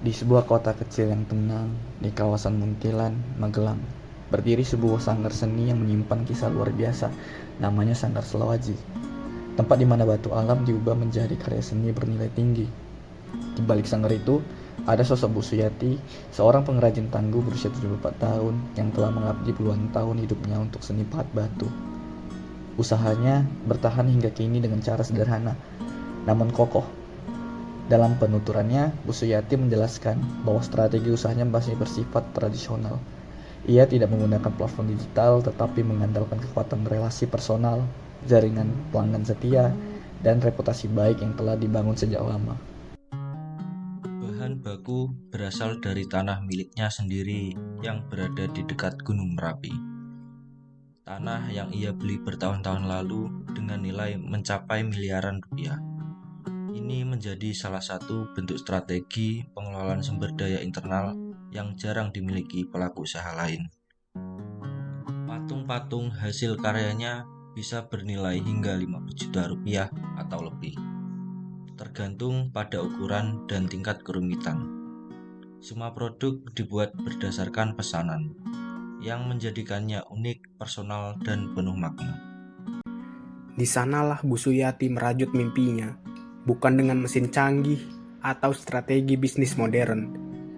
Di sebuah kota kecil yang tenang, di kawasan Muntilan, Magelang, berdiri sebuah sanggar seni yang menyimpan kisah luar biasa, namanya Sanggar Selawaji. Tempat di mana batu alam diubah menjadi karya seni bernilai tinggi. Di balik sanggar itu, ada sosok Bu Suyati, seorang pengrajin tangguh berusia 74 tahun yang telah mengabdi puluhan tahun hidupnya untuk seni pahat batu. Usahanya bertahan hingga kini dengan cara sederhana, namun kokoh. Dalam penuturannya, Bu Suyati menjelaskan bahwa strategi usahanya masih bersifat tradisional. Ia tidak menggunakan platform digital, tetapi mengandalkan kekuatan relasi personal, jaringan pelanggan setia, dan reputasi baik yang telah dibangun sejak lama. Bahan baku berasal dari tanah miliknya sendiri yang berada di dekat Gunung Merapi. Tanah yang ia beli bertahun-tahun lalu dengan nilai mencapai miliaran rupiah. Ini menjadi salah satu bentuk strategi pengelolaan sumber daya internal yang jarang dimiliki pelaku usaha lain. Patung-patung hasil karyanya bisa bernilai hingga 50 juta rupiah atau lebih, tergantung pada ukuran dan tingkat kerumitan. Semua produk dibuat berdasarkan pesanan, yang menjadikannya unik, personal, dan penuh makna. Di sanalah Bu Suyati merajut mimpinya, bukan dengan mesin canggih atau strategi bisnis modern,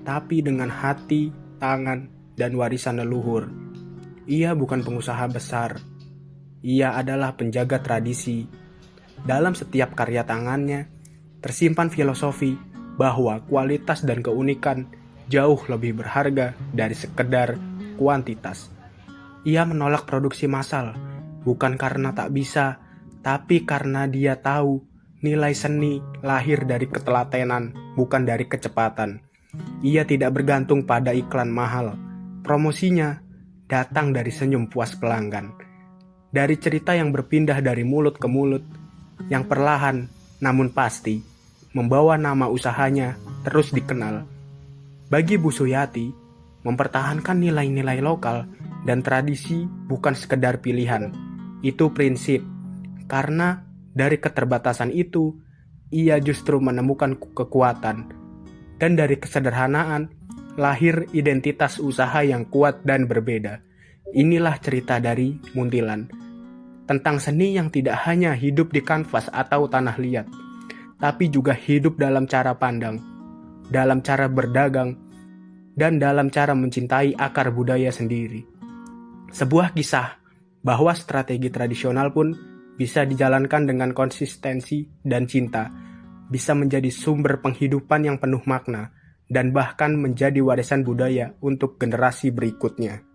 tapi dengan hati, tangan, dan warisan leluhur. Ia bukan pengusaha besar, ia adalah penjaga tradisi. Dalam setiap karya tangannya, tersimpan filosofi bahwa kualitas dan keunikan jauh lebih berharga dari sekedar kuantitas. Ia menolak produksi massal, bukan karena tak bisa, tapi karena dia tahu nilai seni lahir dari ketelatenan, bukan dari kecepatan. Ia tidak bergantung pada iklan mahal. Promosinya datang dari senyum puas pelanggan. Dari cerita yang berpindah dari mulut ke mulut, yang perlahan namun pasti membawa nama usahanya terus dikenal. Bagi Bu Suyati, mempertahankan nilai-nilai lokal dan tradisi bukan sekedar pilihan. Itu prinsip. Karena dari keterbatasan itu, ia justru menemukan kekuatan. Dan dari kesederhanaan, lahir identitas usaha yang kuat dan berbeda. Inilah cerita dari Muntilan. Tentang seni yang tidak hanya hidup di kanvas atau tanah liat, tapi juga hidup dalam cara pandang, dalam cara berdagang, dan dalam cara mencintai akar budaya sendiri. Sebuah kisah bahwa strategi tradisional pun bisa dijalankan dengan konsistensi dan cinta, bisa menjadi sumber penghidupan yang penuh makna, dan bahkan menjadi warisan budaya untuk generasi berikutnya.